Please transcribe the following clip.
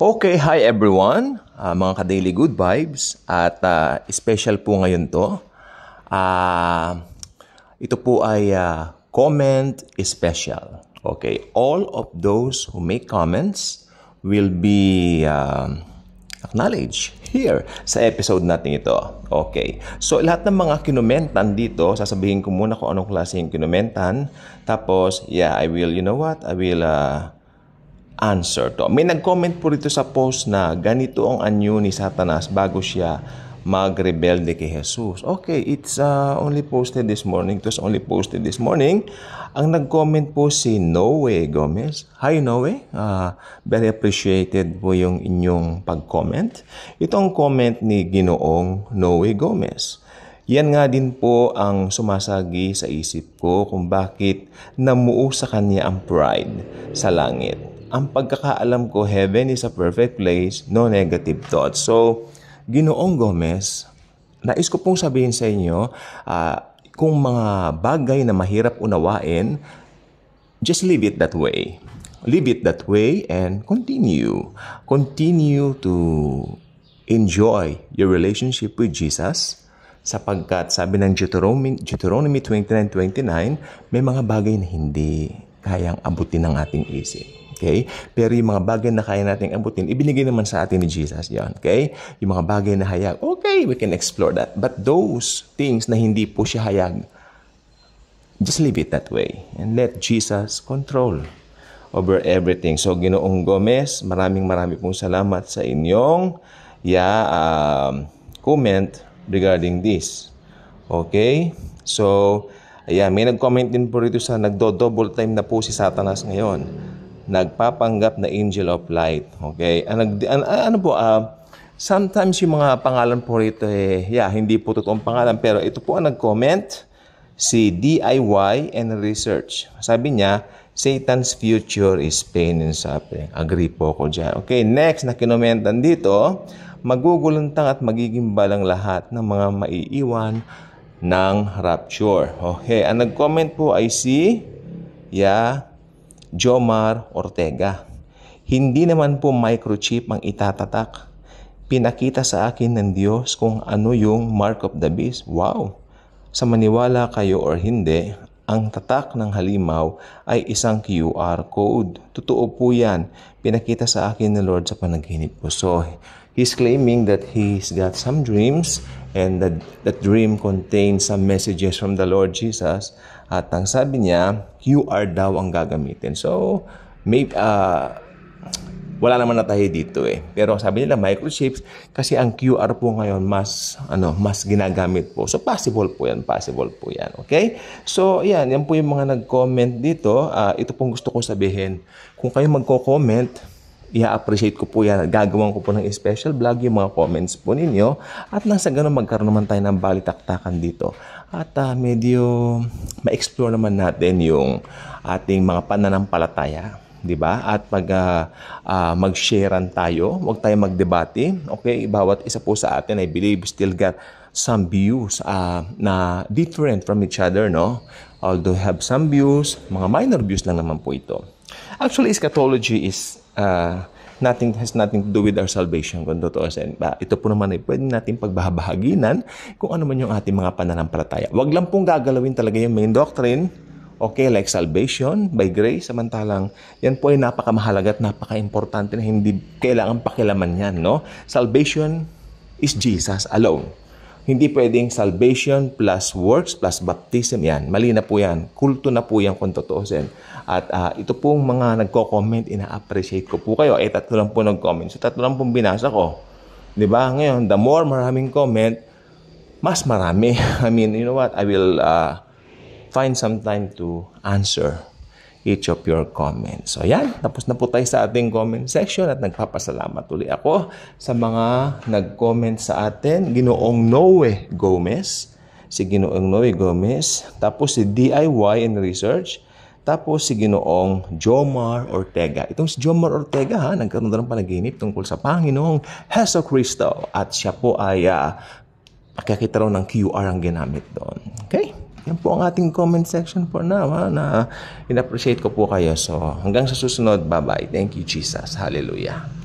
Okay, hi everyone, mga ka-daily good vibes at special po ngayon to. Ito po ay comment special. Okay, all of those who make comments will be acknowledged here sa episode natin ito. Okay, so lahat ng mga kinumentan dito, sasabihin ko muna kung anong klase yung kinumentan. Tapos, I will, I will answer to. May nag-comment po rito sa post na ganito ang anyo ni Satanas bago siya magrebelde kay Jesus. Okay, it's only posted this morning. It was only posted this morning. Ang nag-comment po si Noe Gomez. Hi Noe, very appreciated po yung inyong pag-comment. Ito ang comment ni Ginoong Noe Gomez. Yan nga din po ang sumasagi sa isip ko kung bakit namuo sa kanya ang pride sa langit. Ang pagkakaalam ko, heaven is a perfect place, no negative thoughts. So, Ginoong Gomez, nais ko pong sabihin sa inyo, kung mga bagay na mahirap unawain, just leave it that way. Leave it that way and continue. Continue to enjoy your relationship with Jesus. Sapagkat sabi ng Deuteronomy 29:29, may mga bagay na hindi kayang abutin ng ating isip. Okay? Pero yung mga bagay na kaya nating abutin, ibinigay naman sa atin ni Jesus yan. Okay? Yung mga bagay na hayag, okay, we can explore that. But those things na hindi po siya hayag, just leave it that way. And let Jesus control over everything. So, Ginoong Gomez, maraming pong salamat sa inyong comment regarding this. Okay? So, may nag-comment din po rito sa nagdo-double time na po si Satanas ngayon. Nagpapanggap na angel of light. Okay? Sometimes yung mga pangalan po rito, hindi po totoong pangalan. Pero ito po ang nag-comment, si DIY and Research. Sabi niya, Satan's future is pain and suffering. Agree po ako dyan. Okay, next na kinomentan dito, maguguluntang at magiging balang lahat ng mga maiiwan ng rapture. Okay, ang nag-comment po ay si Jomar Ortega. Hindi naman po microchip ang itatatak. Pinakita sa akin ng Diyos kung ano yung mark of the beast. Wow! Sa maniwala kayo or hindi, ang tatak ng halimaw ay isang QR code. Totoo po yan. Pinakita sa akin ng Lord sa panaginip ko. So, he's claiming that he's got some dreams and that dream contains some messages from the Lord Jesus. At ang sabi niya, QR daw ang gagamitin. So, maybe, wala naman na tayo dito Pero sabi nila, microchips, kasi ang QR po ngayon mas ginagamit po. So, possible po yan. Okay? So, yan po yung mga nag-comment dito. Ito pong gusto ko sabihin. Kung kayo magko-comment, i-appreciate ko po yan. Gagawin ko po ng special vlog yung mga comments po ninyo. At nang sa ganun, magkaroon naman tayo ng balitaktakan dito. At medyo ma-explore naman natin yung ating mga pananampalataya. Diba? At mag-sharean tayo. Huwag tayo magdebate. Okay? Bawat isa po sa atin, I believe, still got some views na different from each other, no? Although have some views, mga minor views lang naman po ito. Actually, eschatology is has nothing to do with our salvation. Kung totoo ito po naman ay pwede natin pagbahaginan kung ano man yung ating mga pananampalataya. Huwag lang pong gagalawin talaga yung main doctrine, okay, like salvation by grace. Samantalang, yan po ay napakamahalaga at napaka-importante na hindi kailangan pakilaman yan, no? Salvation is Jesus alone. Hindi pwedeng salvation plus works plus baptism. Yan, mali na po yan. Kulto na po yan kung totoosin. At ito pong mga nagko-comment, ina-appreciate ko po kayo. Tatlo lang po nag-comment. So, tatlo lang pong binasa ko. Diba? Ngayon, the more maraming comment, mas marami. I mean, you know what? I will find some time to answer each of your comments. So, yan. Tapos na po tayo sa ating comment section at nagpapasalamat ulit ako sa mga nag-comment sa atin. Ginoong Noe Gomez. Si Ginoong Noe Gomez. Tapos si DIY and Research. Tapos si Ginoong Jomar Ortega. Itong si Jomar Ortega, nagkaroon na ng panaginip tungkol sa Panginoong Heso Kristo. At siya po ay pakikita raw ng QR ang ginamit doon. Okay? Yan po ang ating comment section for now. Na in-appreciate ko po kayo. So, hanggang sa susunod, bye-bye. Thank you, Jesus. Hallelujah.